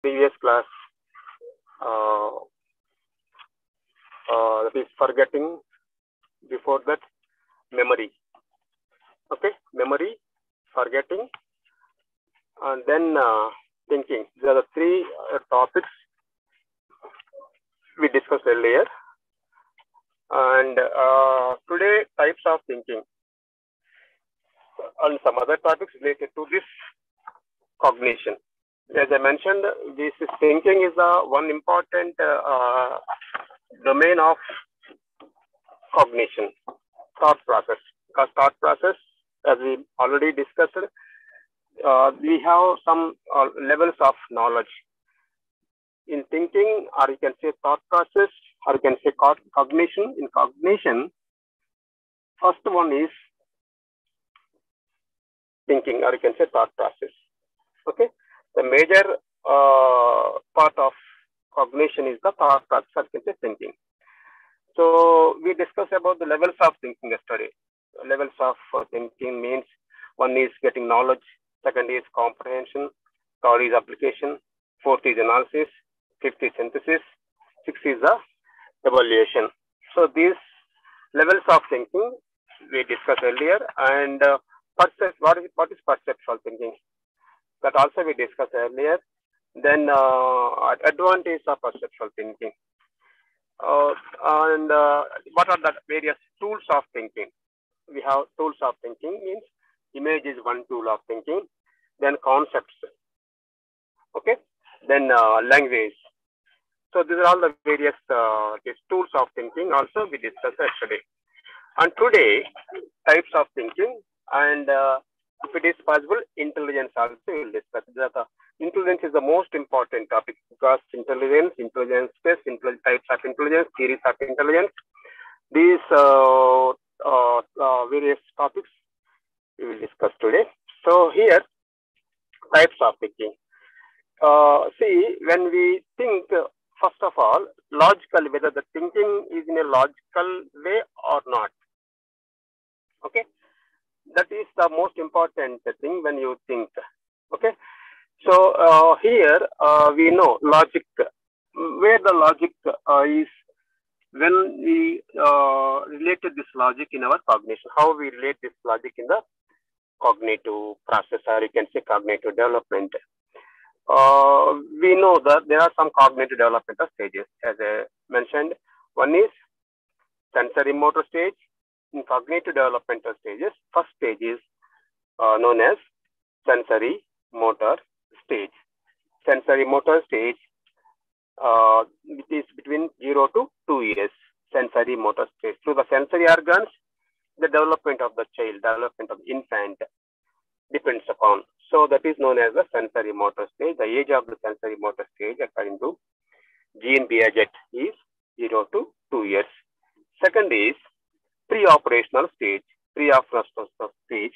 previous class, that is forgetting. Before that, memory. Okay, memory, forgetting, and then thinking. These are the three topics we discussed earlier. And today, types of thinking and some other topics related to this cognition. As I mentioned, this thinking is one important domain of cognition, thought process. Because thought process, as we already discussed, we have some levels of knowledge in thinking, or you can say thought process, or you can say cognition. In cognition, first one is thinking, or you can say thought process. Okay, the major part of cognition is the thought process, or you can say thinking. So we discussed about the levels of thinking yesterday. Levels of thinking means one is getting knowledge, second is comprehension, third is application, fourth is analysis, fifth is synthesis, sixth is the evaluation. So these levels of thinking we discussed earlier, and what is perceptual thinking? That also we discussed earlier. Then advantage of perceptual thinking. And what are the various tools of thinking? We have tools of thinking, means image is one tool of thinking, then concepts, okay, then language. So these are all the various these tools of thinking also we discussed yesterday. And today, types of thinking, and if it is possible, intelligence also we will discuss. Intelligence is the most important topic, because intelligence space, types of intelligence, theories of intelligence, these various topics we will discuss today. So here, types of thinking. See, when we think, first of all, logically, whether the thinking is in a logical way or not. Okay, that is the most important thing when you think. Okay, so here we know logic. Where the logic is, when we related this logic in our cognition, how we relate this logic in the cognitive process, or you can say cognitive development. We know that there are some cognitive developmental stages, as I mentioned. One is sensory motor stage. In cognitive developmental stages, first stage is known as sensory motor stage. Sensory motor stage, it is between 0 to 2 years. Sensory motor stage. Through the sensory organs, the development of the child, development of the infant depends upon. So that is known as the sensory motor stage. The age of the sensory motor stage, according to Jean Piaget, is 0 to 2 years. Second is pre-operational stage. Pre-operational stage.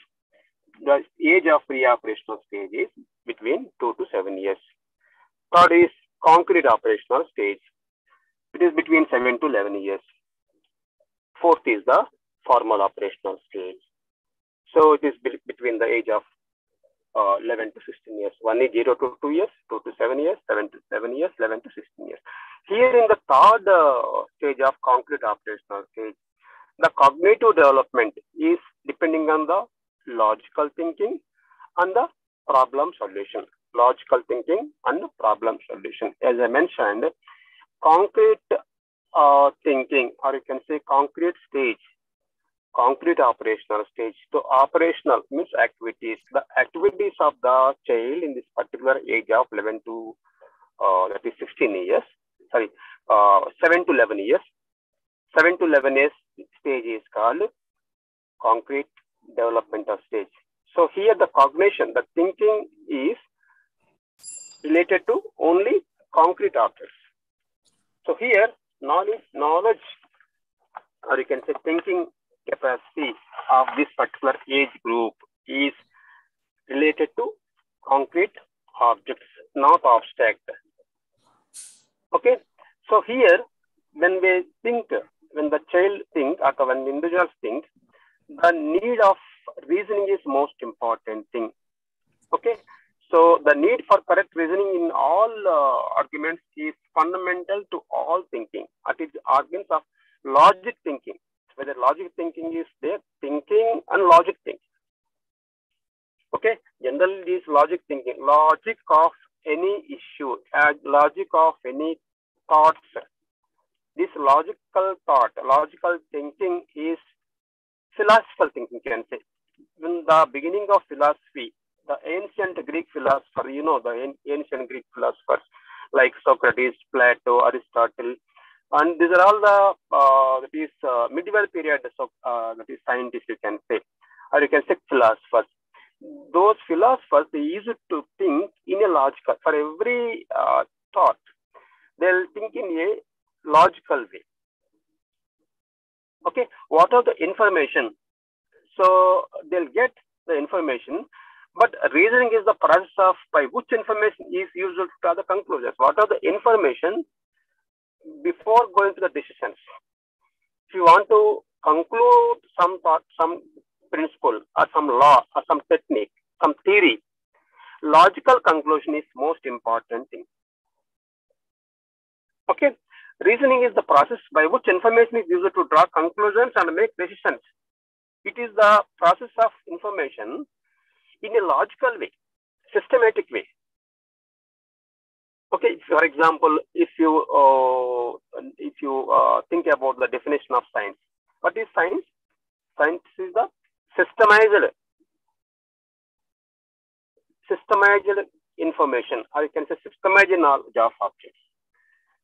The age of pre-operational stage is between 2 to 7 years. Third is concrete operational stage. It is between 7 to 11 years. Fourth is the formal operational stage. So it is between the age of 11 to 16 years. One is 0 to 2 years, 2 to 7 years, 7 to 7 years, 11 to 16 years. Here in the third stage of concrete operational stage, the cognitive development is depending on the logical thinking and the problem solution. Logical thinking and problem solution. As I mentioned, concrete thinking, or you can say concrete stage, concrete operational stage. So operational means activities. The activities of the child in this particular age of 11 to that is 16 years. Sorry, 7 to 11 years. 7 to 11 years stage is called concrete developmental stage. So here the cognition, the thinking is related to only concrete objects. So here knowledge, or you can say thinking capacity of this particular age group is related to concrete objects, not abstract. Okay, so here when we think, when the child think, or when individuals think, the need of reasoning is most important thing. Okay, So the need for correct reasoning in all arguments is fundamental to all thinking. It is organs of logic thinking. Whether logic thinking is there, thinking and logic thinking. Okay, generally this logic thinking, logic of any issue, logic of any thoughts. This logical thought, logical thinking is philosophical thinking, you can say. In the beginning of philosophy, the ancient Greek philosopher, you know, the ancient Greek philosophers like Socrates, Plato, Aristotle, and these are all the medieval period, that is scientists, you can say, or you can say philosophers. Those philosophers, they used to think in a logical, for every thought, they'll think in a logical way. Okay, what are the information? So they'll get the information, but reasoning is the process of by which information is used to draw the conclusions. What are the information before going to the decisions? If you want to conclude some thought, some principle, or some law, or some technique, some theory, logical conclusion is most important thing. Okay, reasoning is the process by which information is used to draw conclusions and make decisions. It is the process of information in a logical way, systematic way. Okay, for example, if you think about the definition of science, what is science? Science is the systemized information, or you can say systemized knowledge of objects.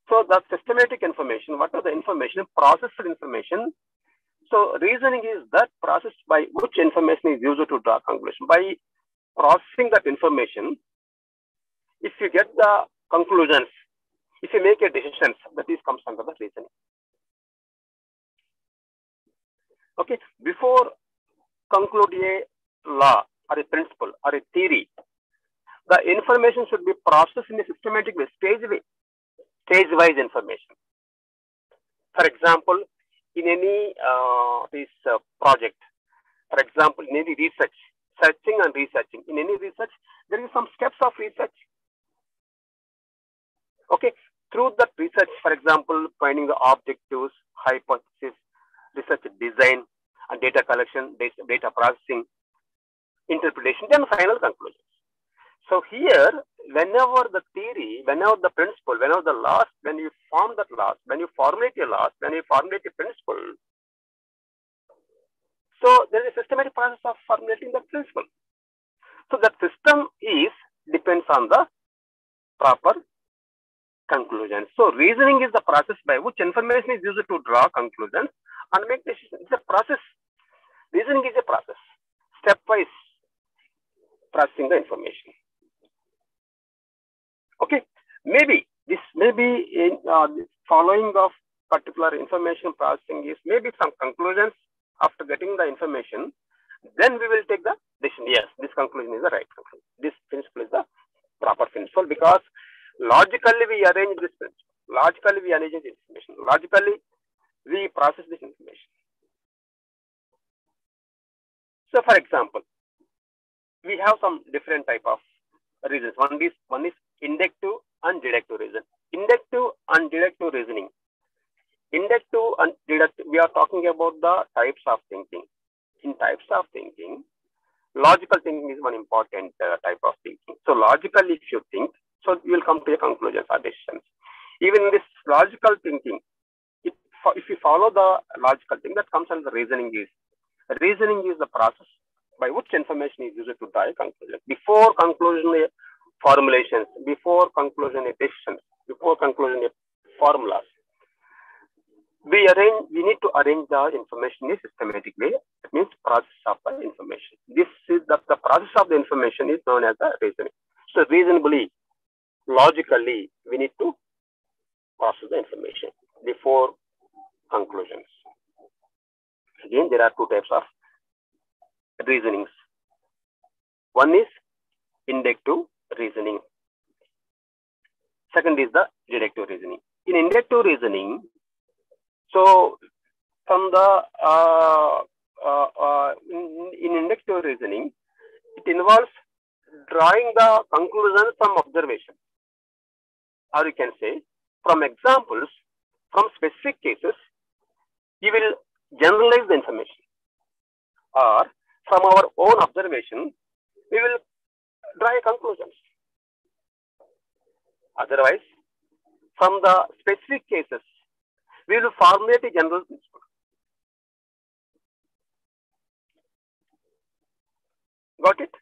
So the systematic information, what are the information? Processed information. So reasoning is that process by which information is used to draw conclusion. By processing that information, if you get the conclusions, if you make a decision, that is comes under the reasoning. Okay, before conclude a law or a principle or a theory, the information should be processed in a systematic way, stage-wise information. For example, in any project, for example, in any research, searching and researching, in any research, there is some steps of research. Okay, through that research, for example, finding the objectives, hypothesis, research design, and data collection, data processing, interpretation, then final conclusions. So here, whenever the theory, whenever the principle, whenever the laws, when you form that laws, when you formulate a laws, when you formulate a principle, so there is a systematic process of formulating that principle. So that system depends on the proper conclusion. So reasoning is the process by which information is used to draw conclusions and make decisions. It's a process. Reasoning is a process, stepwise processing the information. Okay, maybe this may be in following of particular information processing is maybe some conclusions after getting the information. Then we will take the decision. Yes, this conclusion is the right conclusion. This principle is the proper principle because logically we arrange this principle. Logically we arrange this information. Logically we process this information. So, for example, we have some different type of reasons. One is inductive and deductive reason. Inductive and deductive reasoning. Inductive and deductive, we are talking about the types of thinking. In types of thinking, logical thinking is one important type of thinking. So logically, if you think, so you will come to a conclusion or decisions. Even in this logical thinking, if you follow the logical thing, that comes under reasoning is. Reasoning is the process by which information is used to draw a conclusion. Before conclusion formulations, before conclusion decisions, before conclusion formulas, we need to arrange the information in a systematic way. That means process of the information. This is the process of the information is known as the reasoning. So reasonably, logically, we need to process the information before conclusions. Again, there are two types of reasonings. One is inductive reasoning. Second is the deductive reasoning. In inductive reasoning, so from the in inductive reasoning, it involves drawing the conclusion from observation, or you can say from examples, from specific cases, we will generalize the information, or from our own observation, we will draw conclusions. Otherwise, from the specific cases, we will formulate a general principle. Got it?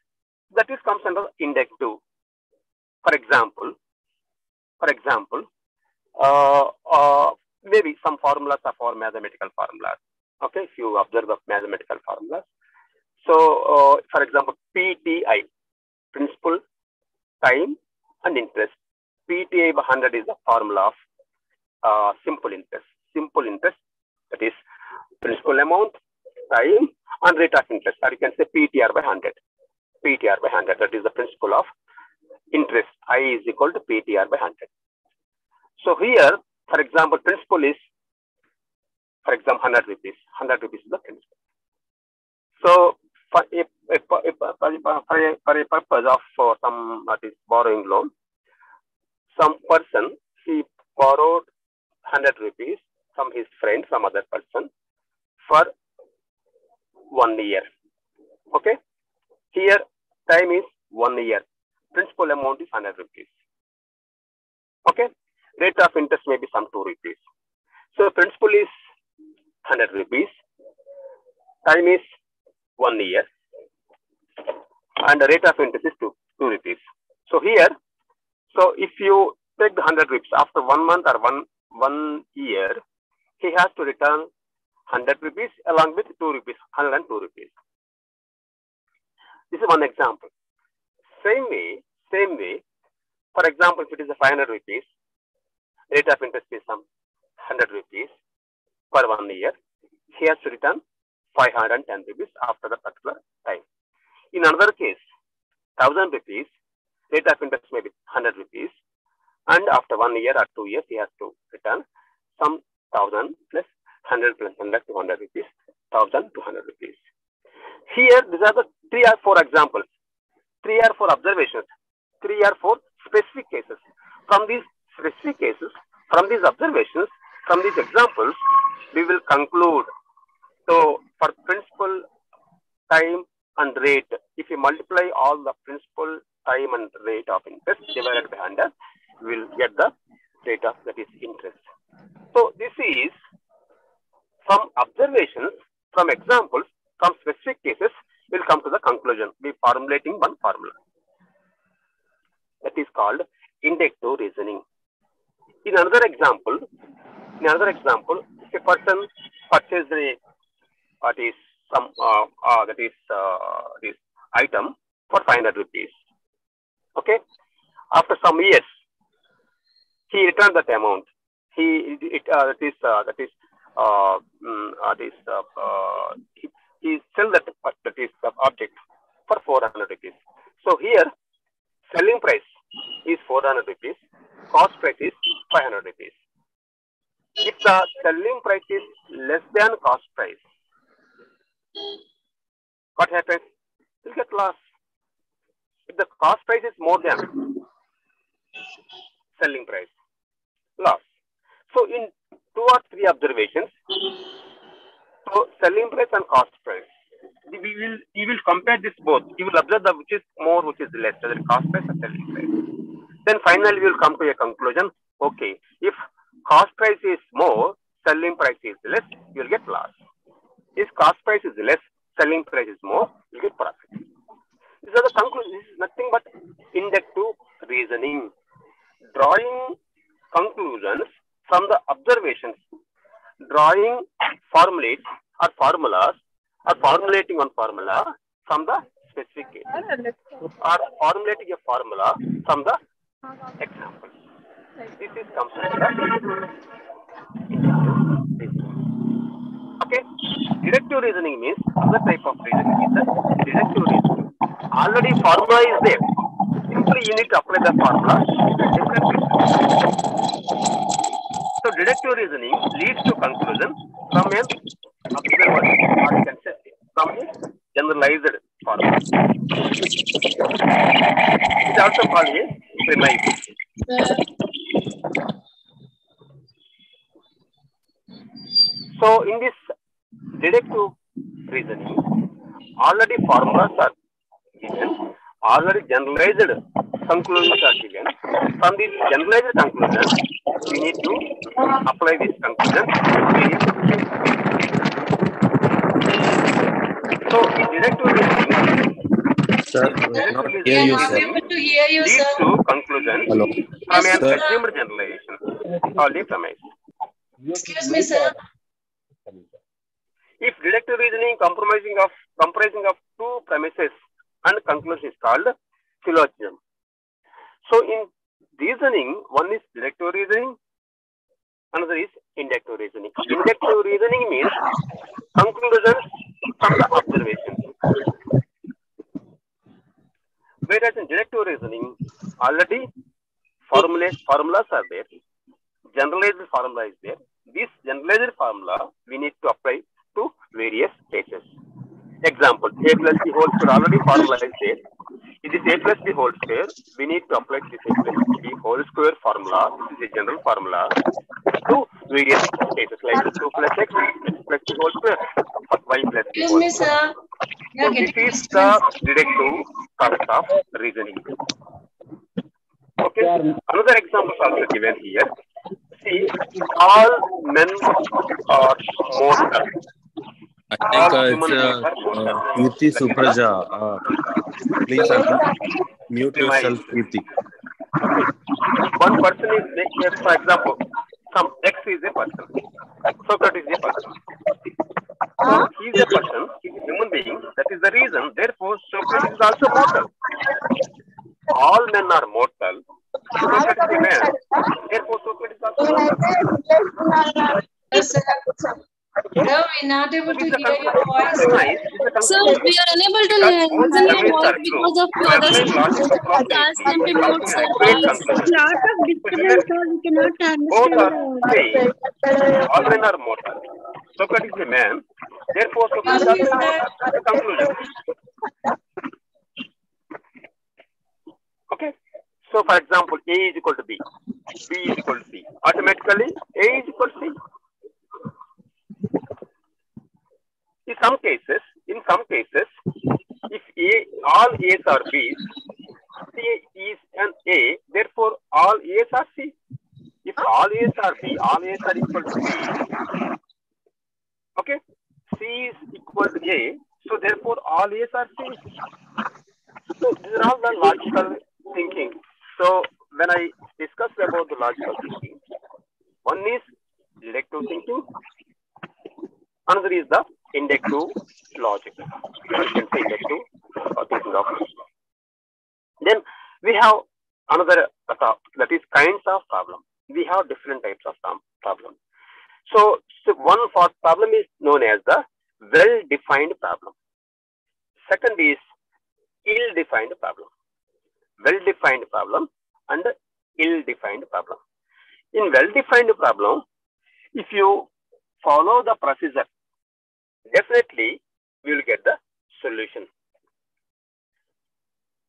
That is comes under inductive. For example, maybe some formulas are for mathematical formulas. Okay, if you observe the mathematical formulas. So, for example, PTI, principal, time, and interest. PTI by 100 is the formula of simple interest. Simple interest, that is principal amount, time, and rate of interest. Or you can say PTR by 100. PTR by 100, that is the principle of interest. I is equal to PTR by 100. So here, for example, principal is, for example, 100 rupees. 100 rupees is the principal. So for a purpose of some that is borrowing loan, some person, he borrowed 100 rupees from his friend, some other person, for 1 year. Okay. Here, time is 1 year. Principal amount is 100 rupees. Okay. Rate of interest may be some 2 rupees. So, principal is 100 rupees. Time is 1 year. And the rate of interest is 2 rupees. So, here, so if you take the 100 rupees, after 1 month or one year, he has to return 100 rupees along with 2 rupees, 102 rupees. This is one example. Same way, for example, if it is a 500 rupees, rate of interest is some 100 rupees per 1 year, he has to return 510 rupees after the particular time. In another case, 1000 rupees, rate of interest may be 100 rupees, and after 1 year or 2 years, he has to return some 1000 plus 100 plus 100 200 rupees, 1200 rupees. Here, these are the 3 or 4 examples, 3 or 4 observations, 3 or 4 specific cases. From these specific cases, from these observations, from these examples, we will conclude. So, for principal, time, and rate, if you multiply all the principal, time, and rate of interest divided by 100, we will get the rate of that is interest. So, this is from observations, from examples, from specific cases, we will come to the conclusion. We are formulating one formula. That is called inductive reasoning. In another example, if a person purchases this item for 500 rupees. Okay. After some years, he returned that amount. He sells that is the object for 400 rupees. So here, selling price is 400 rupees, cost price is 500 rupees. If the selling price is less than cost price, what happens? You'll get loss. If the cost price is more than selling price, loss. So in 2 or 3 observations, so selling price and cost price, you will compare this both. You will observe the which is more, which is less, whether cost price or selling price. Then finally, we will come to a conclusion. Okay, if cost price is more, selling price is less, you will get loss. If cost price is less, selling price is more, you will get profit. These are the conclusions. This is nothing but inductive reasoning, drawing conclusions from the observations, drawing formulas or formulas, or formulating one formula from the specific case, or formulating a formula from the example. This is comes under okay. Deductive reasoning means other type of reasoning is the deductive reasoning. Already formula is there. Simply you need to apply the formula in a different way. So deductive reasoning leads to conclusion from an observation, or you can say from a generalized formula. deductive reasoning, already formulas are given, already generalized conclusions are given. From these generalized conclusions, we need to apply these conclusions in various situations. So, in deductive reasoning, Sir, not hear you, sir. leads to conclusions Hello. from an Sir. assumed generalization called the premise. Excuse me, sir. If deductive reasoning comprising of two premises and conclusion is called syllogism. So in reasoning, one is deductive reasoning, another is inductive reasoning. Inductive reasoning means conclusions from the observations. Whereas in deductive reasoning, already formulas are there, generalized formula is there. This generalized formula we need to apply to various cases. Example, a plus b whole square, already formula is there. It is a plus b whole square. We need to apply this a plus b whole square formula. This is a general formula to various cases like 2 plus x plus b whole square, y plus b whole square. So this is the deductive process of reasoning. Okay. Another example is also given here. See, all men are mortal. I think it's Kirti Supraja. Please mute yourself, Kirti. Okay. One person is, for example, some X is a person. Socrates is a person. So he is a person, he is a human being. That is the reason. Therefore, Socrates is also mortal. All men are mortal. Socrates is a man. Therefore, Socrates is also mortal. Yes, sir. No, we're not able to hear your voice. Sir, we are unable to listen your voice because of your other task can be mute, sir. Lot of disturbance, sir. We cannot Both are understand. saying all men are mortal. Socrates is a man. Therefore, Socrates is also mortal. That's the conclusion. Okay. So, for example, A is equal to B. B is equal to C. Automatically, A is equal to C. In some cases, if all A's are B's, C is an A, therefore all A's are C. If all A's are B, all A's are equal to B, okay, C is equal to A, so therefore all A's are C. So these are all the logical thinking. So when I discussed about the logical thinking, one is deductive thinking, another is the inductive logic. You can say inductive thinking of. Then we have another that is kinds of problem. We have different types of problem. So one problem is known as the well-defined problem. Second is ill-defined problem. Well-defined problem and ill-defined problem. In well-defined problem, if you follow the procedure, definitely we will get the solution.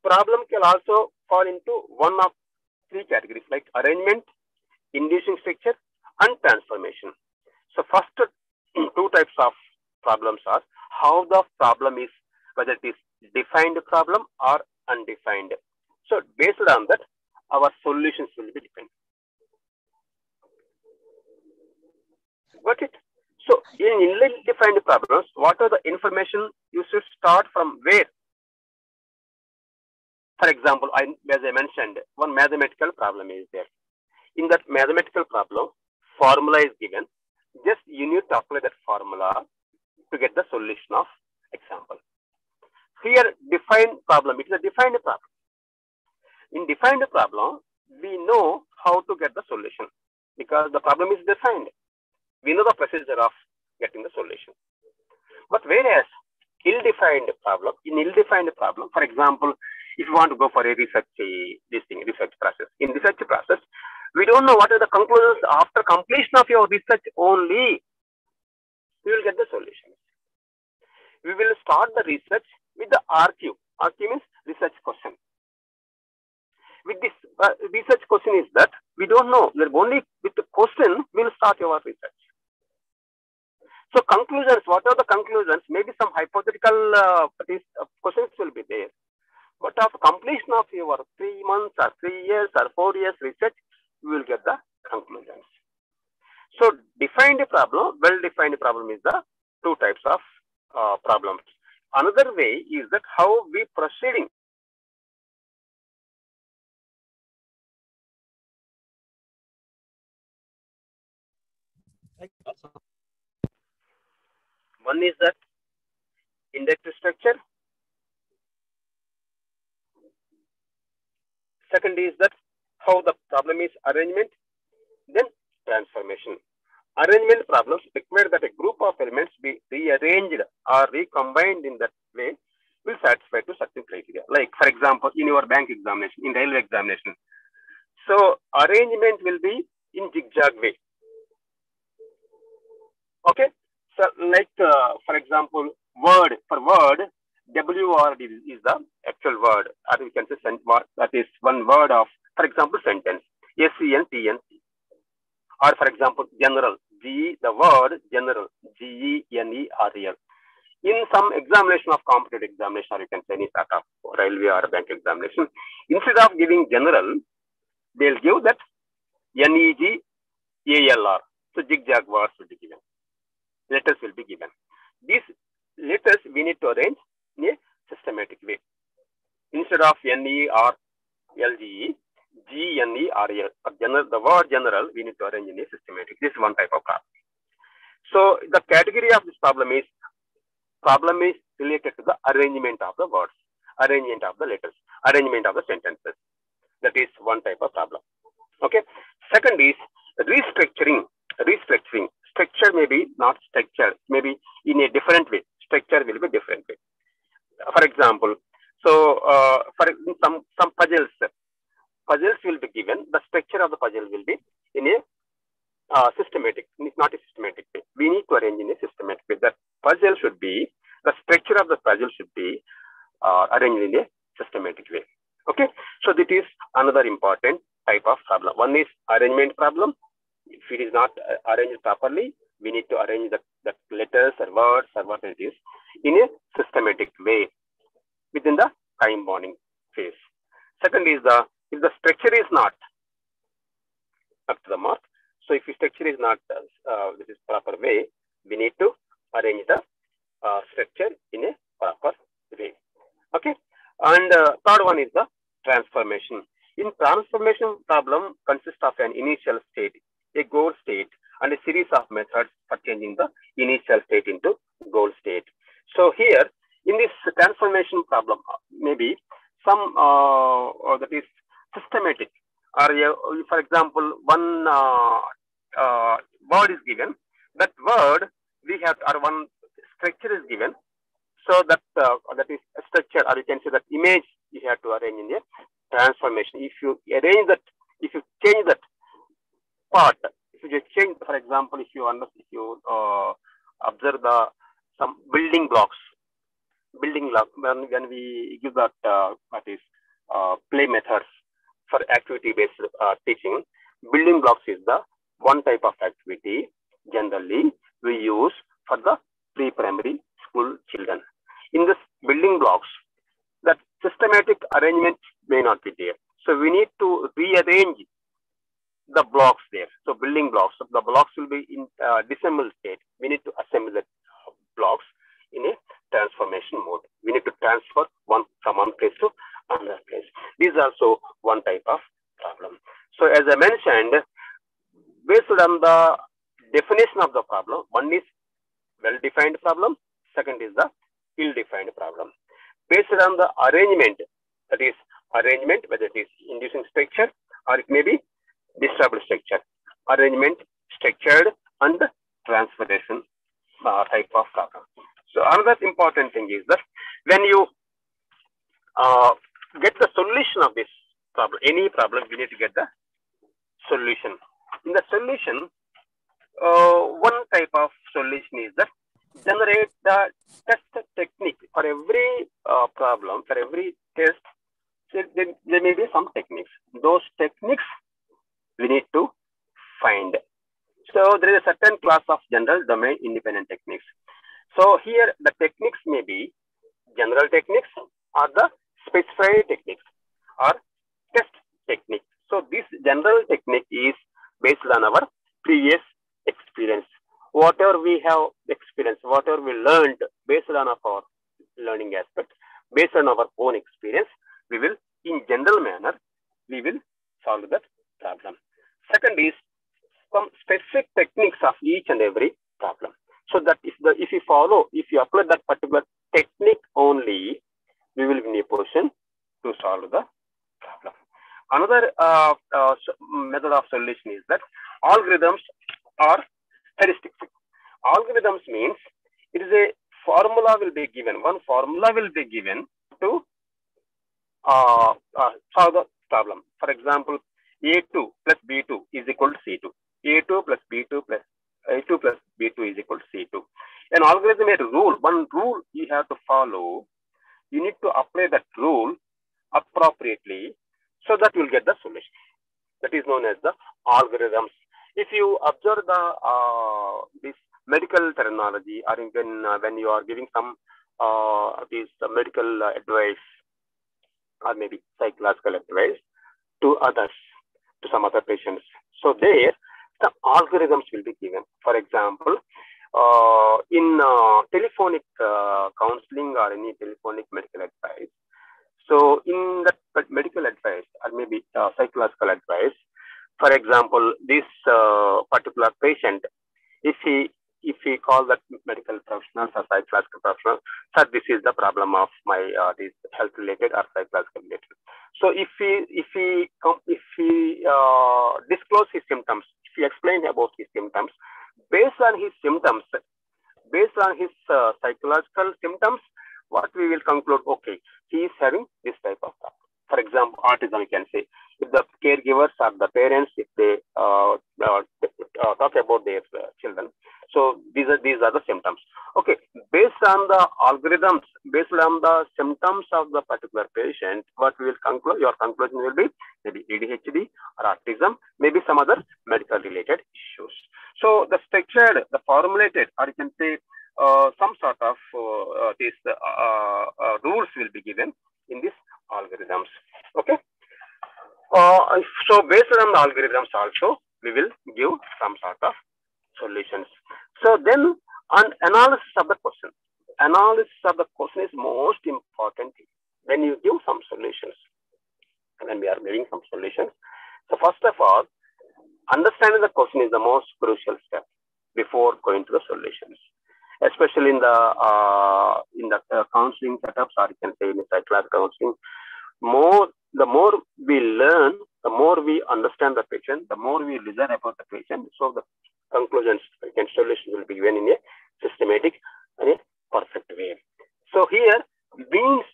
Problem can also fall into one of three categories like arrangement, inducing structure, and transformation. So first two types of problems are how the problem is, whether it is defined problem or undefined. So based on that, our solutions will be different. Got it? So in ill-defined problems, what are the information you should start from where? For example, as I mentioned, one mathematical problem is there. In that mathematical problem, formula is given. Just you need to apply that formula to get the solution of example. Here, defined problem, it is a defined problem. In defined problem, we know how to get the solution because the problem is defined. We know the procedure of getting the solution. But whereas ill-defined problem, for example, if you want to go for a research process. In research process, we don't know what are the conclusions. After completion of your research only, we will get the solution. We will start the research with the RQ. RQ means research question. With this research question is that we don't know. Only with the question we will start our research. So conclusions, what are the conclusions? Maybe some hypothetical questions will be there. But after completion of your 3 months or 3 years or 4 years research, you will get the conclusions. So defined problem, well-defined problem is the two types of problems. Another way is that how we proceeding. One is that inductive structure. Second is that how the problem is arrangement. Then transformation. Arrangement problems require that a group of elements be rearranged or recombined in that way will satisfy to certain criteria. Like, for example, in your bank examination, in railway examination. So arrangement will be in zigzag way. Okay. So like, for example, word, WRD is the actual word, or we can say that is one word of, for example, sentence, SENTNC. Or for example, general, the word general, GENERAL. In some examination of competitive examination, or you can say any sort of railway or bank examination, instead of giving general, they'll give that NEGALR. So zigzag words will be given. Letters will be given. These letters we need to arrange in a systematic way. Instead of NERLGE, GNERL, the word general, we need to arrange in a systematic. This is one type of problem. So the category of this problem is related to the arrangement of the words, arrangement of the letters, arrangement of the sentences. That is one type of problem. Okay. Second is restructuring. Structure may be not structured, maybe in a different way. Structure will be different way. For example, so for some puzzles will be given. The structure of the puzzle will be in a systematic. It's not a systematic way. We need to arrange in a systematic way. The structure of the puzzle should be arranged in a systematic way. Okay. So this is another important type of problem. One is arrangement problem. If it is not arranged properly, we need to arrange the letters or words or what it is in a systematic way within the time bonding phase. Second is if the structure is not up to the mark. So if the structure is not this is proper way, we need to arrange the structure in a proper way. Okay. And third one is the transformation. In transformation problem consists of an initial state, a goal state, and a series of methods for changing the initial state into goal state. So here in this transformation problem, maybe some that is systematic, or for example, one word is given. That word we have, or one structure is given. So that is a structure, or you can say that image you have to arrange in a transformation. If you arrange that, if you change that part, if you just change, for example, if you observe some building blocks, when we give that play methods for activity-based teaching, building blocks is the one type of activity generally we use for the pre-primary school children. In this building blocks, that systematic arrangement may not be there. So we need to rearrange the blocks there. So building blocks, the blocks will be in disassembled state. We need to assemble the blocks in a transformation mode. We need to transfer one from one place to another place. This is also one type of problem. So as I mentioned, based on the definition of the problem, one is well-defined problem, second is the ill-defined problem. Based on the arrangement, that is arrangement, whether it is inducing structure or it may be disturbed structure, arrangement, structured, and transformation type of problem. So another important thing is that when you get the solution of this problem, any problem, we need to get the solution. In the solution, one type of solution is that generate the test technique for every problem, for every test. So there may be some techniques. Those techniques we need to find. So So there is a certain class of general domain independent techniques. So here the techniques may be general techniques or the specified techniques or test technique. So this general technique is based on our previous experience. Whatever we have experienced, whatever we learned based on our learning aspect, based on our own experience, we will, in general manner, we will solve that problem. Second is some specific techniques of each and every problem. So that if you apply that particular technique only, we will be in a position to solve the problem. Another method of solution is that algorithms are heuristic. Algorithms means it is a formula will be given. One formula will be given to solve the problem. For example, A2 plus B2 is equal to C2. A2 plus B2 plus A2 plus B2 is equal to C2. An algorithm has a rule. One rule you have to follow. You need to apply that rule appropriately so that you will get the solution. That is known as the algorithms. If you observe the this medical terminology, or when you are giving some this medical advice or maybe psychological advice to others, to some other patients, so there the algorithms will be given. For example, in telephonic counseling or any telephonic medical advice. So in that medical advice or maybe psychological advice, for example, this particular patient, if he calls that medical professionals or psychological professionals, sir, this is the problem of my this health related or psychological related. So if he disclose his symptoms, if he explain about his symptoms, based on his symptoms, based on his psychological symptoms, what we will conclude, okay, he is having this type of problem. For example, autism, we can say. If the caregivers or the parents, if they talk about their children, so these are the symptoms. Okay, based on the algorithms, based on the symptoms of the particular patient, what we will conclude, your conclusion will be maybe ADHD or autism, maybe some other medical related issues. So the structured, the formulated, or you can say some sort of these rules will be given in these algorithms. Okay. So based on the algorithms also, we will give some sort of solutions. So then on analysis of the question. Analysis of the question is most important when you give some solutions. When we are giving some solutions. So first of all, understanding the question is the most crucial step before going to the solutions. Especially in the counseling setups, or you can say in the psychological counseling, the more we learn, the more we understand the patient, the more we listen about the patient. So the conclusions and solutions will be given in a systematic and a perfect way. So here, means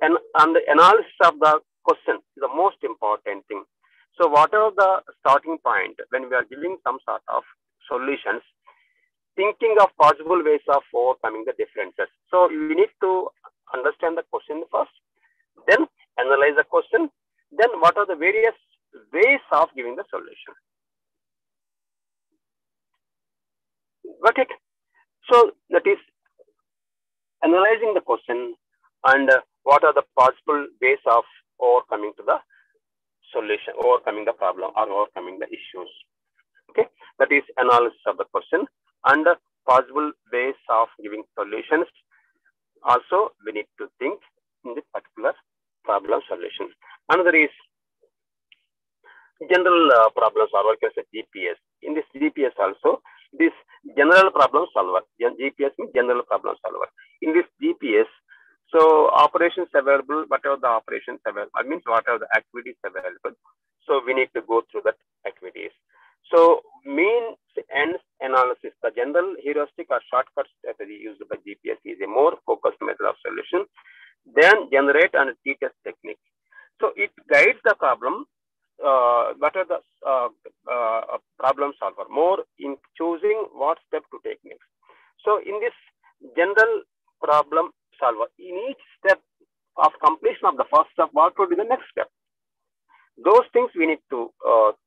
and the analysis of the question is the most important thing. So whatever the starting point, when we are giving some sort of solutions, thinking of possible ways of overcoming the differences. So we need to understand the question first, then analyze the question, then what are the various ways of giving the solution. Got it? So that is analyzing the question and what are the possible ways of overcoming to the solution, overcoming the problem or overcoming the issues. Okay, that is analysis of the question and possible ways of giving solutions. Also, we need to think in this particular problem solution. Another is general problem solver, GPS. In this GPS also, this general problem solver, GPS means general problem solver. In this GPS, so operations available, whatever the operations available, I mean whatever the activities available. So we need to go through that activities. So means and analysis, the general heuristic or shortcut strategy used by GPS is a more focused method of solution than generate and t-test technique. So it guides the problem, what are the problem solver more in choosing what step to take next. So in this general problem solver, in each step of completion of the first step, what would be the next step? Those things we need to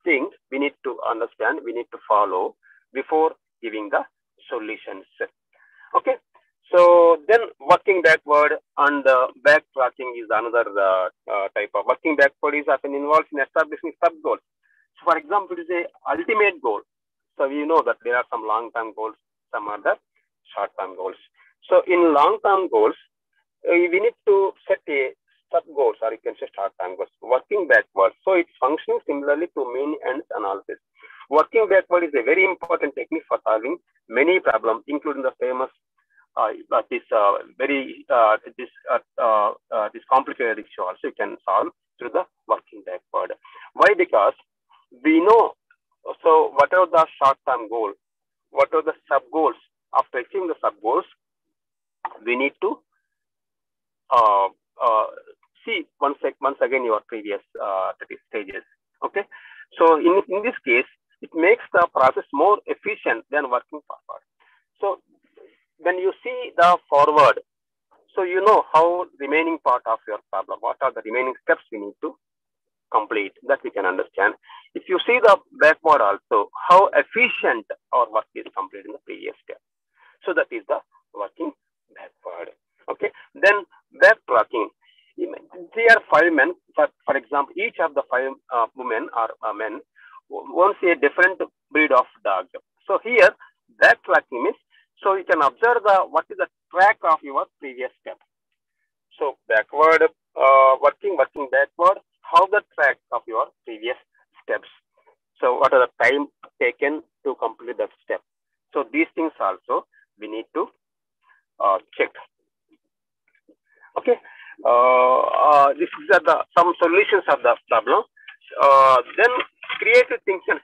think, we need to understand, we need to follow. before giving the solutions. Okay. So then working backward and backtracking is another type of working backward is often involved in establishing sub goals. So for example, it is a ultimate goal. So we know that there are some long-term goals, some other short-term goals. So in long-term goals, we need to set a sub goals, or you can say short-term goals, working backward. So it's functioning similarly to mean ends analysis. Working backward is a very important technique for solving many problems, including the famous this complicated issue also you can solve through the working backward. Why? Because we know, so whatever the short-term goal, whatever the sub-goals, after achieving the sub-goals, we need to see once again your previous stages. Okay, so in this case, it makes the process more efficient than working forward. So when you see the forward, so you know how remaining part of your problem, what are the remaining steps we need to complete, that we can understand. If you see the backward also, how efficient our work is completed in the previous step. So that is the working backward. Okay. Then backtracking. There are 5 men, for example, each of the 5 women or men wants a different breed of dog. So here backtracking means, so you can observe what is the track of your previous step. So backward working backward, how the track of your previous steps. So what are the time taken to complete that step. So these things also we need to check. Okay. This is some solutions of the problem. Then creative thinking and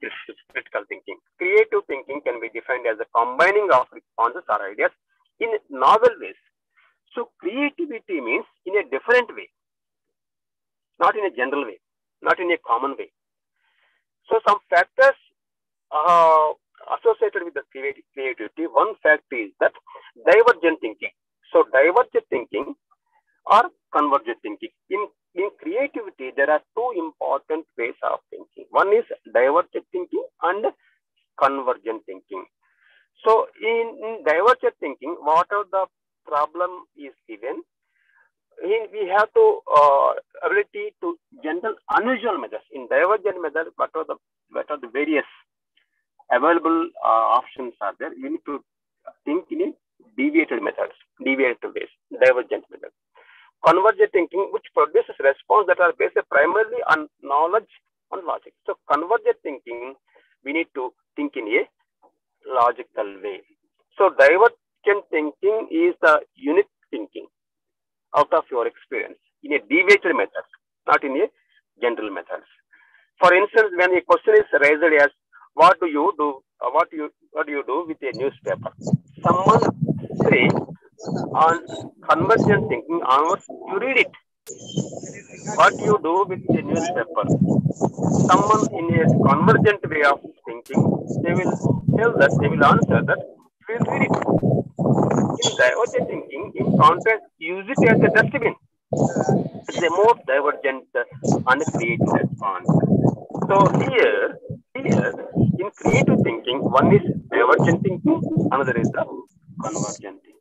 critical thinking. Creative thinking can be defined as a combining of responses or ideas in novel ways. So creativity means in a different way, not in a general way, not in a common way. So some factors associated with the creativity. One fact is that divergent thinking. So divergent thinking or convergent thinking. In creativity, there are 2 important ways of thinking. One is divergent thinking and convergent thinking. So in divergent thinking, whatever the problem is given, we have to ability to general unusual methods. In divergent method, what are the various available options are there? We need to think in a deviated ways, divergent methods. Convergent thinking, which produces response that are based primarily on knowledge and logic. So convergent thinking, we need to think in a logical way. So divergent thinking is the unique thinking out of your experience in a deviated method, not in a general methods. For instance, when a question is raised as what do you do? What do you do with a newspaper? Someone say on convergent thinking, onwards you read it. What do you do with a newspaper? Someone in a convergent way of thinking, they will answer that we will read it. In divergent thinking, in contrast, use it as a dustbin. It's a more divergent and creative response. So here, in creative thinking, one is divergent thinking, another is the convergent thinking.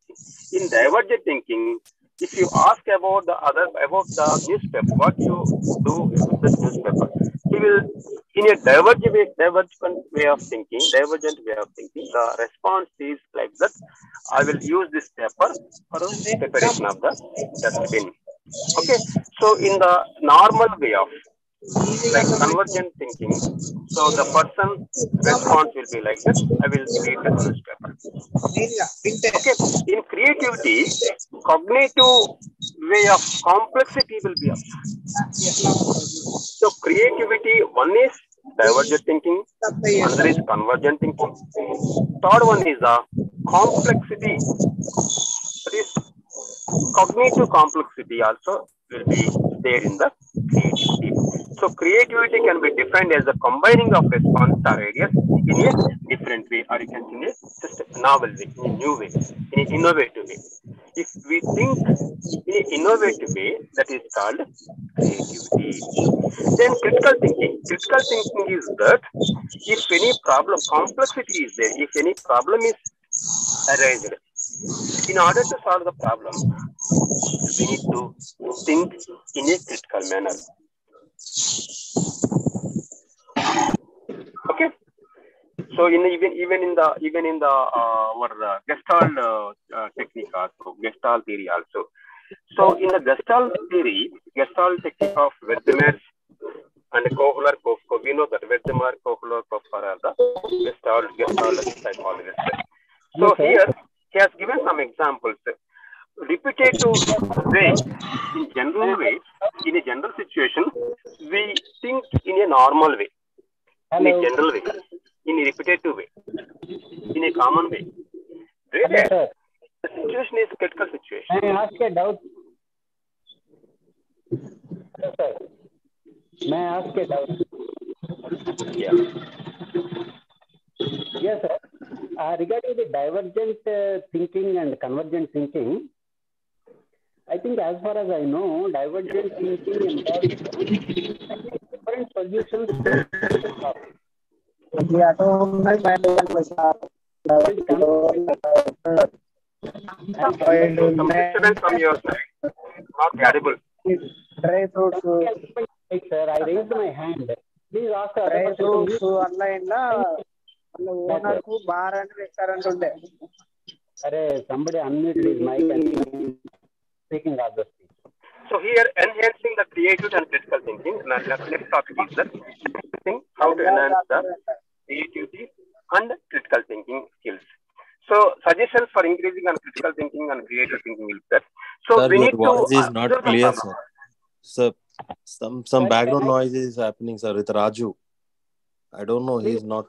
In divergent thinking, if you ask about the newspaper, what you do with this newspaper, he will, in a divergent way of thinking, the response is like that. I will use this paper for the preparation of the dustbin. Okay, so in the normal way of like convergent thinking, so the person response will be like this: I will read the newspaper. Okay, in creativity, cognitive way of complexity will be up. So creativity, one is divergent thinking, another is convergent thinking. Third one is the complexity. That is cognitive complexity also will be there in the creativity. So creativity can be defined as the combining of response or ideas in a different way, or you can say in a just novel way, in a new way, in an innovative way. If we think in an innovative way, that is called creativity. Then critical thinking. Critical thinking is that if any problem, complexity is there, if any problem is arised, in order to solve the problem, we need to think in a critical manner. Okay. So even in the our Gestalt technique also, Gestalt theory also. So in the Gestalt theory, Gestalt technique of Wertheimer and Kohler, we know that Wertheimer, Kohler, are the Gestalt psychologists. So here he has given some examples. Repetitive way, in general way, in a general situation, we think in a normal way, in a general way, in a repetitive way, in a common way. Whereas the situation is critical situation. May I ask a doubt? Hello, sir. May I ask a doubt? Yeah. Yes, sir. Regarding the divergent thinking and convergent thinking, I think as far as I know, divergent thinking involves different solutions to the problem. Some disturbance from your side, not audible. Dry fruits. Sir, I raised my hand. Please ask the Dry other fruits person. online la owner ku bar and restaurant unde. Somebody unmute his mic and speaking of the speech. So here, enhancing the creativity and critical thinking. Next topic is that how to enhance the creativity and critical thinking skills. So suggestions for increasing on critical thinking and creative thinking is that. So Sir, we your need to voice is not observe the clear, problem. sir. Sir, some background noise is happening, sir, with Raju. I don't know, he's not.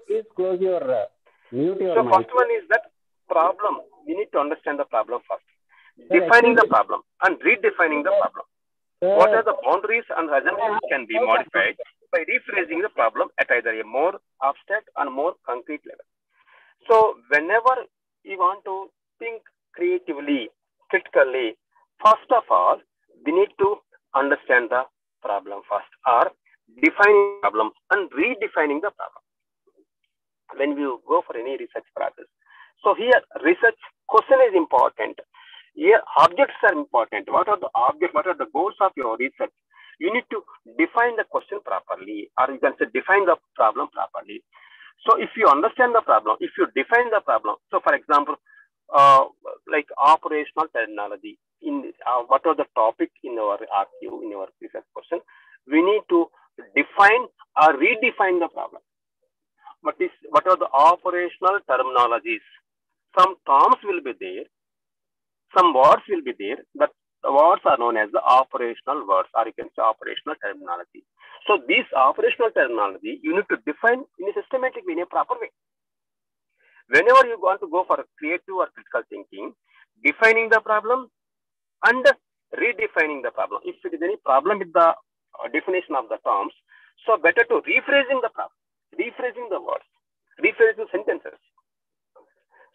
Please close your mute your So mic. first one is that problem. We need to understand the problem first. Defining the problem and redefining the problem. What are the boundaries and assumptions can be modified by rephrasing the problem at either a more abstract and more concrete level. So whenever you want to think creatively, critically, first of all, we need to understand the problem first, or defining the problem and redefining the problem. When you go for any research process. So here, research question is important. Here, objects are important. What are the objects? What are the goals of your research? You need to define the question properly, or you can say define the problem properly. So if you understand the problem, if you define the problem, so for example, like operational terminology, in what are the topic in our RQ, in our research question, we need to define or redefine the problem. What are the operational terminologies? Some terms will be there, some words will be there, but the words are known as the operational words, or you can say operational terminology. So these operational terminology, you need to define in a systematic way, in a proper way. Whenever you want to go for creative or critical thinking, defining the problem and redefining the problem. If it is any problem with the definition of the terms, so better to rephrasing the problem, rephrasing the words, rephrasing sentences.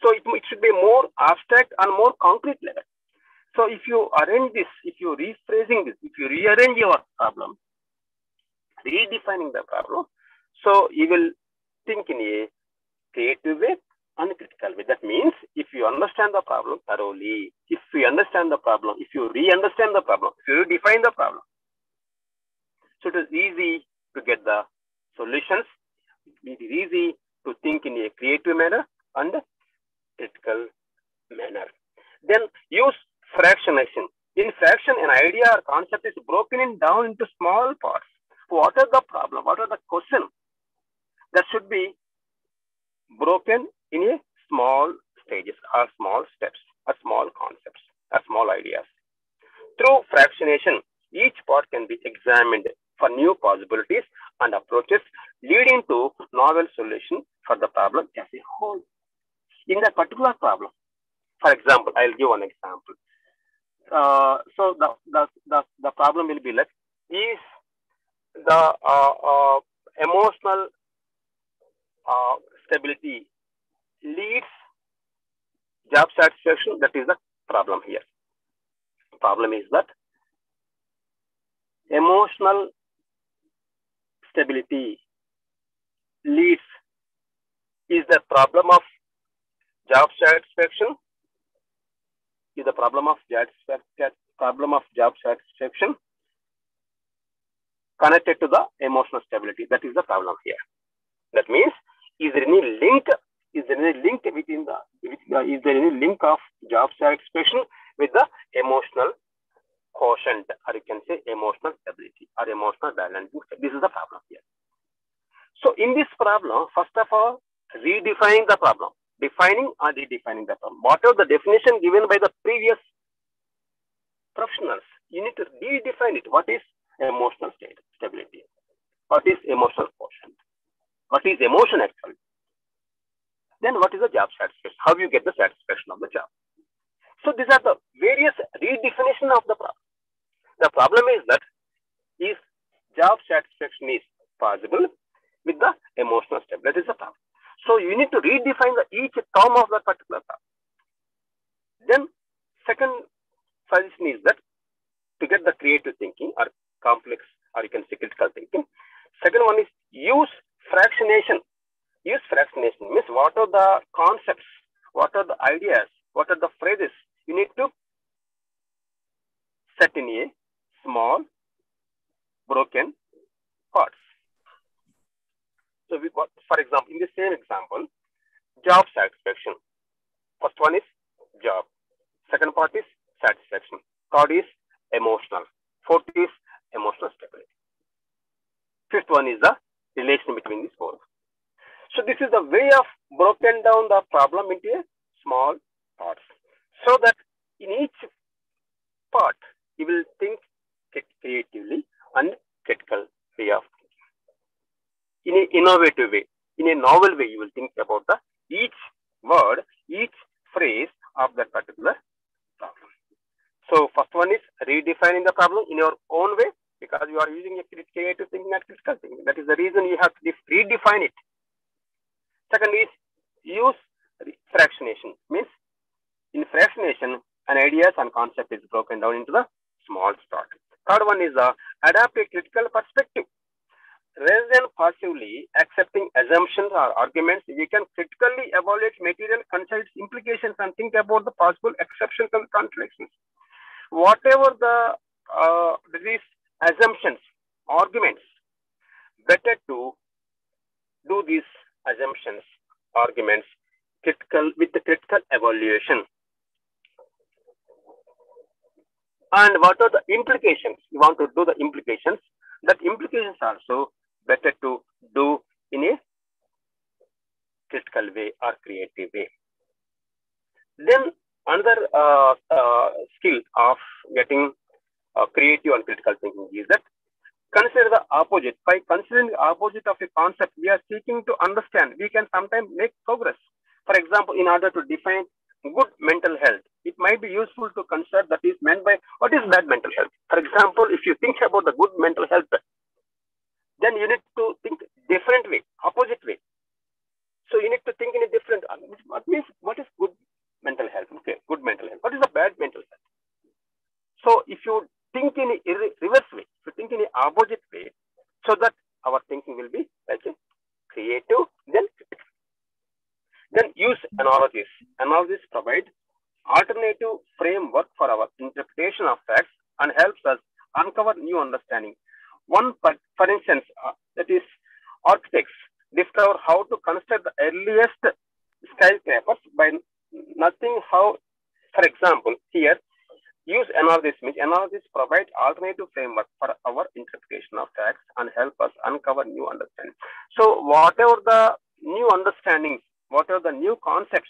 So it should be more abstract and more concrete level. So if you arrange this, if you rephrasing this, if you rearrange your problem, redefining the problem, so you will think in a creative way and critical way. That means if you understand the problem thoroughly, if you understand the problem, if you re-understand the problem, if you redefine the problem, so it is easy to get the solutions. It is easy to think in a creative manner and critical manner. Then use fractionation. In fraction, an idea or concept is broken down into small parts. What are the problem? What are the question? That should be broken in a small stages or small steps or small concepts or small ideas. Through fractionation, each part can be examined for new possibilities and approaches, leading to novel solution for the problem as a whole. In that particular problem, for example, I'll give one example. So the problem will be like, is the emotional stability leads job satisfaction? That is the problem here. Problem is that emotional stability leads is the problem of job satisfaction. Is the problem of job satisfaction connected to the emotional stability? That is the problem here. That means, is there any link? Is there any link between is there any link of job satisfaction with the emotional quotient, or you can say emotional stability or emotional balancing? This is the problem here. So in this problem, first of all, redefining the problem, defining or redefining the problem. Whatever the definition given by the previous professionals, you need to redefine it. What is emotional stability? What is emotional quotient? What is emotion actually? Then what is the job satisfaction? How you get the satisfaction of the job? So these are the various redefinition of the problem. The problem is that if job satisfaction is possible with the emotional stability, that is the problem. So you need to redefine each term of that particular problem. Then second suggestion is that to get the creative thinking or complex, or you can say critical thinking. Second one is use fractionation. Use fractionation means what are the concepts, what are the ideas, what are the phrases you need to set in a small broken parts. So we got, for example, in the same example, job satisfaction. First one is job. Second part is satisfaction. Third is emotional. Fourth is emotional stability. Fifth one is the relation between these four. So this is the way of broken down the problem into a small parts, so that in each part you will think creatively and critical way of thinking. In an innovative way, in a novel way, you will think about each word, each phrase of that particular problem. So first one is redefining the problem in your own way, because you are using a creative thinking and critical thinking. That is the reason you have to redefine it. Second is use fractionation. Means in fractionation, an ideas and concept is broken down into the small part. Third one is adapt a critical perspective. Rather than passively accepting assumptions or arguments, we can critically evaluate material, consider its implications, and think about the possible exceptions and contradictions. Whatever these assumptions, arguments, better to do these assumptions, arguments, with the critical evaluation. And what are the implications? You want to do the implications. That implications also better to do in a critical way or creative way. Then another skill of getting creative and critical thinking is that consider the opposite. By considering the opposite of a concept we are seeking to understand, we can sometimes make progress. For example, in order to define good mental health, it might be useful to consider that is meant by what is bad mental health. For example, if you think about the good mental health, then you need to think different way, opposite way. So you need to think in a different, what means, what is good mental health? Okay, good mental health. What is the bad mental health? So if you think in a reverse way, if you think in an opposite way, so that our thinking will be like a creative, then use analogies. Analogies provide alternative framework for our interpretation of facts and helps us uncover new understanding. One, for instance, that is architects discover how to construct the earliest skyscrapers by nothing how, for example, here, use analogies, means analogies provide alternative framework for our interpretation of facts and help us uncover new understanding. So whatever the new understandings, whatever the new concepts,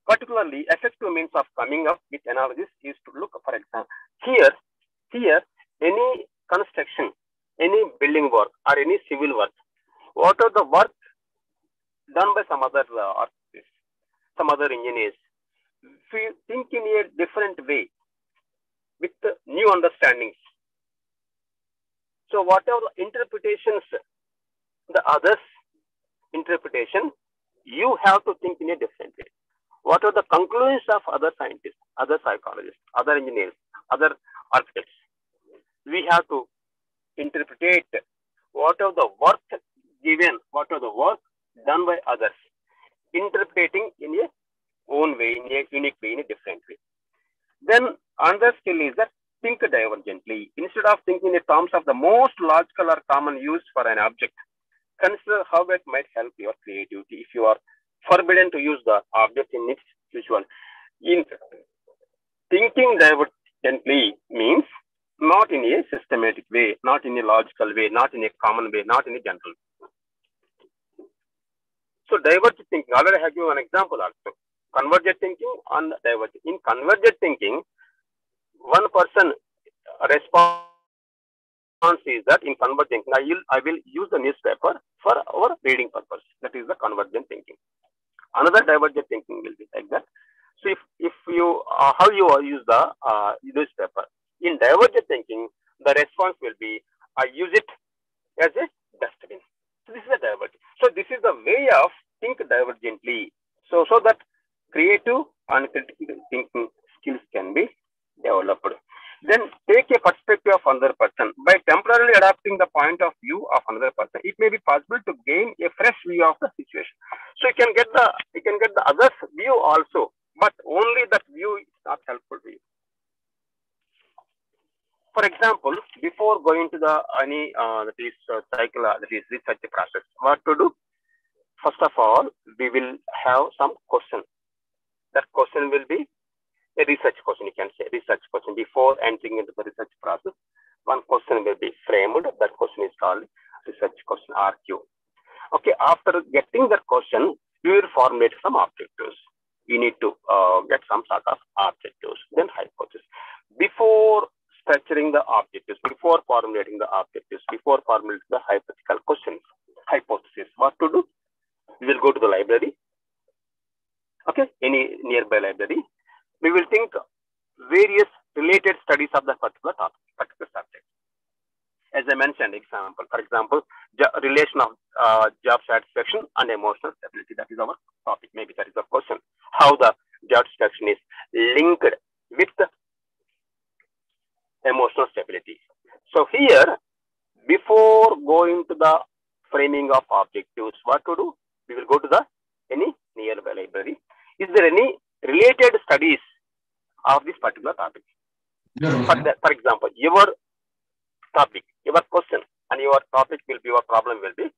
particularly effective means of coming up with analogies is to look, for example, here, any construction, any building work or any civil work, what are the work done by some other artists, some other engineers. If we think in a different way with new understandings, so whatever interpretations, the others' interpretation, you have to think in a different way. What are the conclusions of other scientists, other psychologists, other engineers, other architects? We have to interpret what are the work given, what are the work done by others, interpreting in a own way, in a unique way, in a different way. Then another skill is that think divergently. Instead of thinking in terms of the most logical or common use for an object, consider how it might help your creativity if you are forbidden to use the object in its usual. In thinking divergently means not in a systematic way, not in a logical way, not in a common way, not in a general way. So divergent thinking, already I have given an example also. Convergent thinking and divergent. In convergent thinking, one person response is that in convergent, I will use the newspaper for our reading purpose. That is the convergent thinking. Another divergent thinking will be like that. So if you how you use the newspaper in divergent thinking, the response will be I use it as a dustbin. So this is a divergent. So this is the way of think divergently. So that creative and critical thinking skills can be developed. Then take a perspective of another person. By temporarily adapting the point of view of another person, it may be possible to gain a fresh view of the situation. So you can get the other's view also, but only that view is not helpful to you. For example, before going to the any cycle, that is research process, what to do? First of all, we will have some question. That question will be a research question. You can say research question before entering into the research process. One question will be framed. That question is called research question RQ. Okay. After getting that question, you will formulate some objectives. You need to get some sort of objectives, then hypothesis. Before structuring the objectives, before formulating the objectives, before formulating the hypothetical questions, hypothesis, what to do? We will go to the library. Okay, any nearby library. We will think various related studies of the particular topic, particular subject. As I mentioned, for example, relation of job satisfaction and emotional stability. That is our topic. Maybe that is the question. How the job satisfaction is linked with emotional stability. So here, before going to the framing of objectives, what to do? We will go to the any nearby library. Is there any related studies of this particular topic? For example, your topic, your question, and your topic will be, your problem will be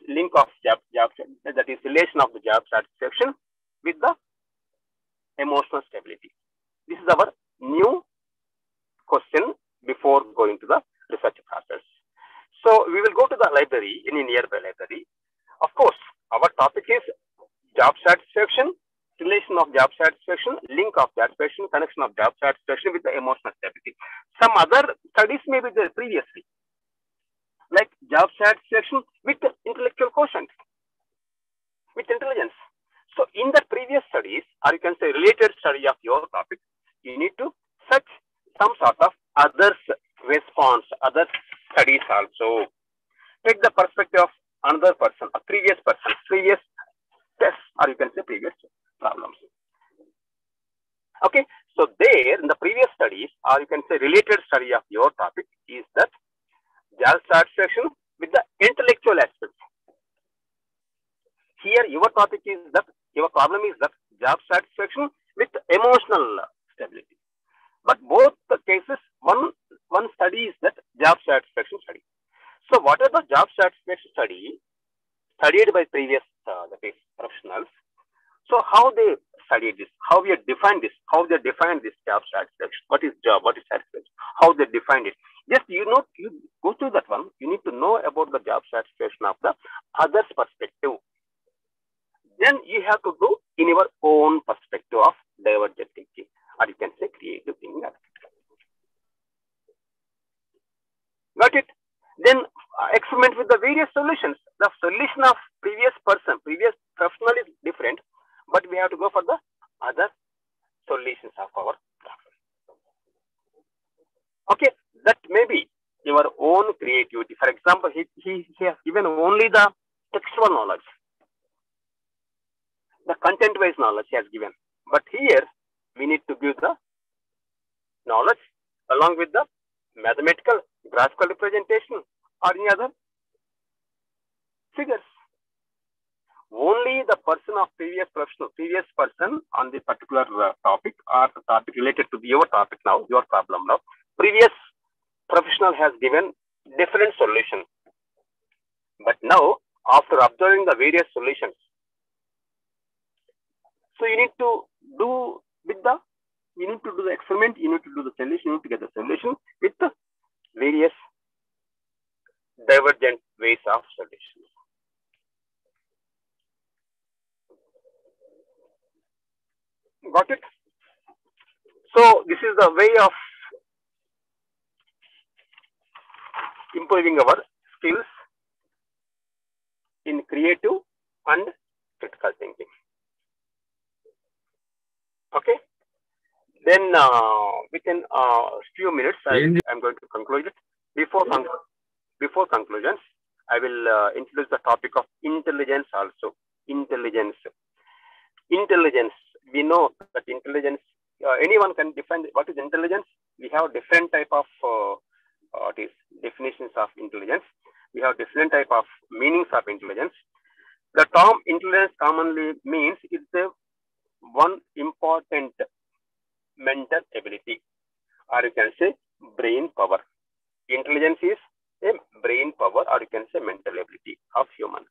link of job, that is relation of the job satisfaction with the emotional stability. This is our new question before going to the research process. So we will go to the library, any nearby library. Of course, our topic is job satisfaction, relation of job satisfaction, link of job satisfaction, connection of job satisfaction with the emotional stability. Some other studies may be there previously, like job satisfaction with the intellectual quotient, with intelligence. So in the previous studies, or you can say related study of your topic, you need to search some sort of others response, other studies also. Take the perspective of another person, a previous test, or you can say previous problems. Okay, so there in the previous studies, or you can say related study of your topic, is that job satisfaction with the intellectual aspects. Here your topic is that, your problem is that job satisfaction with emotional stability. But both the cases, one study is that job satisfaction study. So what are the job satisfaction studies studied by previous professionals? So how they studied this, how we defined this, how they defined this job satisfaction, what is job, what is satisfaction, how they defined it. Just you go through that one, you need to know about the job satisfaction of the other's perspective. Then you have to do in your own perspective of divergent thinking, or you can say creative thinking. Got it? Then experiment with the various solutions. The solution of previous professional is different, but we have to go for the other solutions of our problem. Okay, that may be your own creativity. For example, he has given only the textual knowledge. the content-wise knowledge he has given. But here, we need to give the knowledge along with the mathematical, graphical representation or any other figures. Only the person of previous person on the particular topic or the topic related to your topic now, your problem now, previous professional has given different solution. But now, after observing the various solutions, so you need to do the experiment, you need to do the solution, you need to get the solution with the various divergent ways of solutions. Got it? So this is the way of improving our skills in creative and critical thinking. Okay. Then within few minutes, I'm going to conclude it. Before conclusions, I will introduce the topic of intelligence also. Intelligence. We know that intelligence. Anyone can define what is intelligence. We have different type of definitions of intelligence. We have different type of meanings of intelligence. The term intelligence commonly means it's one important mental ability, or you can say brain power. Intelligence is a brain power, or you can say mental ability of human.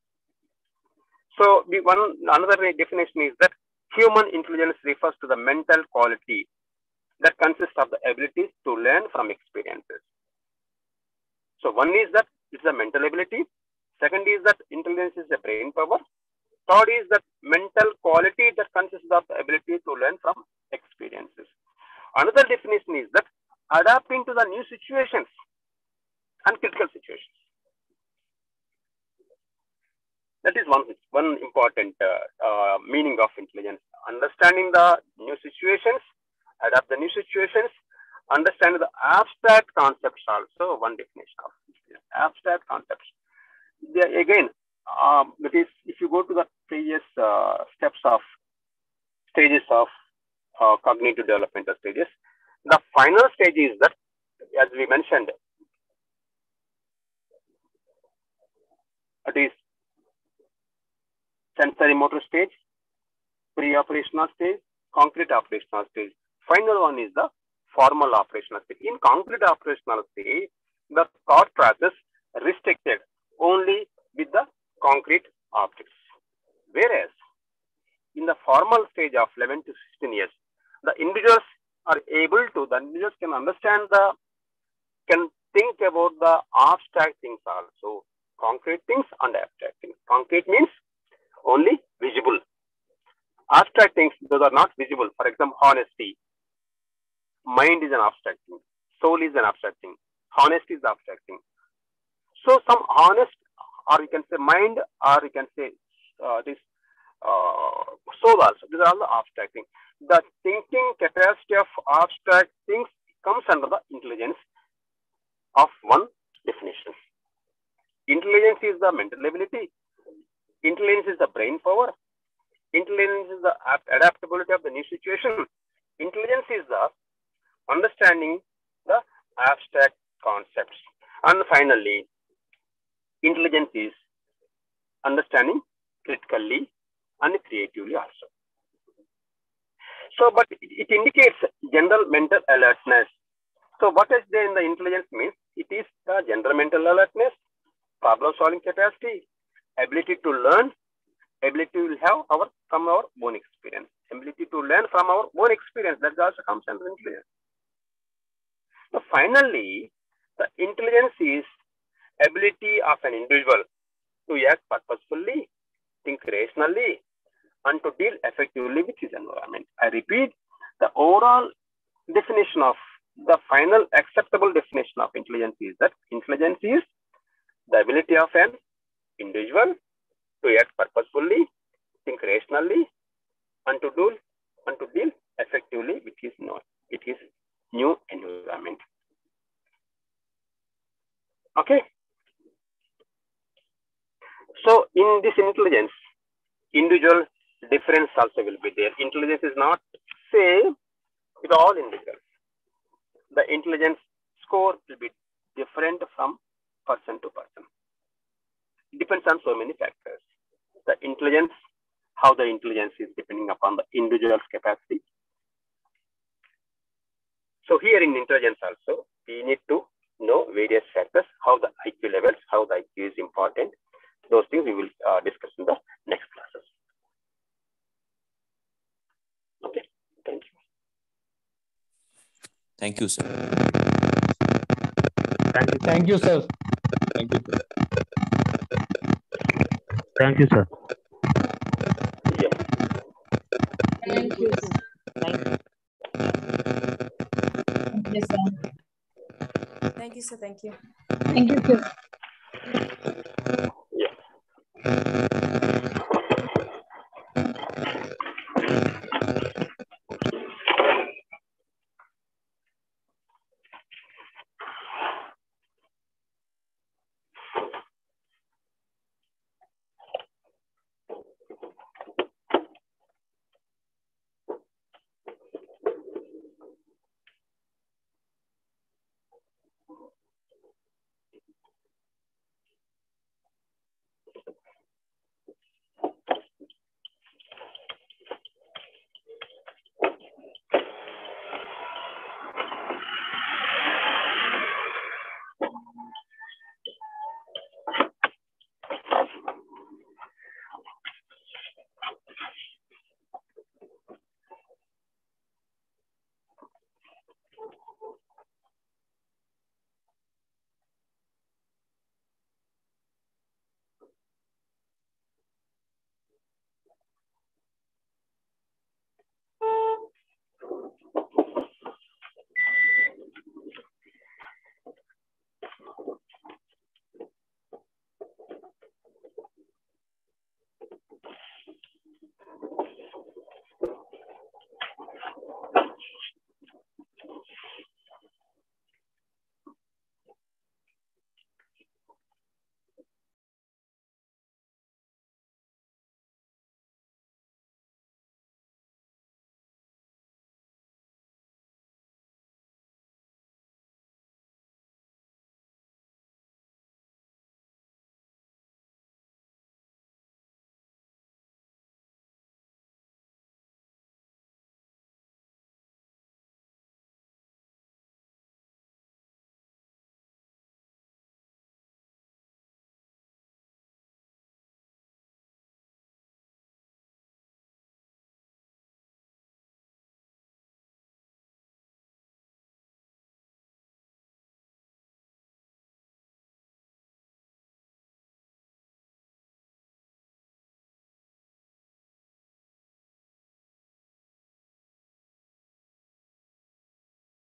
So another definition is that human intelligence refers to the mental quality that consists of the ability to learn from experiences. So one is that it's a mental ability. Second is that intelligence is a brain power. Third is that mental quality that consists of the ability to learn from experiences. Another definition is that adapting to the new situations and critical situations. That is one important meaning of intelligence. Understanding the new situations, adapt the new situations, understand the abstract concepts also, one definition of abstract concepts. Again, that is, if you go to the previous stages of cognitive developmental stages, the final stage is that, as we mentioned, it is sensory motor stage, pre-operational stage, concrete operational stage. Final one is the formal operational stage. In concrete operational stage, the thought process restricted only with the concrete objects. Whereas in the formal stage of 11 to 16 years, the individuals can understand can think about the abstract things also, concrete things and abstract things. Concrete means only visible. Abstract things, those are not visible. For example, honesty. Mind is an abstract thing. Soul is an abstract thing. Honesty is the abstract thing. So some honest, or you can say mind, or you can say soul also. These are all the abstract things. The thinking capacity of abstract things comes under the intelligence of one definition. Intelligence is the mental ability. Intelligence is the brain power. Intelligence is the adaptability of the new situation. Intelligence is the understanding the abstract concepts. And finally, intelligence is understanding critically and creatively also. So, but it indicates general mental alertness. So, what is there in the intelligence means? It is the general mental alertness, problem solving capacity, ability to learn, ability to have from our own experience, ability to learn from our own experience. That also comes under intelligence. So finally, the intelligence is ability of an individual to act purposefully, think rationally, and to deal effectively with his environment. I repeat, the overall definition of the final acceptable definition of intelligence is that intelligence is the ability of an individual to act purposefully, think rationally, and to deal effectively with his new environment. Okay. So in this intelligence, individual difference also will be there. Intelligence is not same with all individuals. The intelligence score will be different from person to person. It depends on so many factors. The intelligence, how the intelligence is depending upon the individual's capacity. So here in intelligence also, we need to know various factors, how the IQ levels, how the IQ is important. Those things we will discuss in the next classes. Okay, thank you. Thank you, sir. Thank you, sir. Thank you. Thank you, sir. Yeah. Thank you. Yes, sir. Thank you, sir. Thank you. Thank you, sir. Yeah.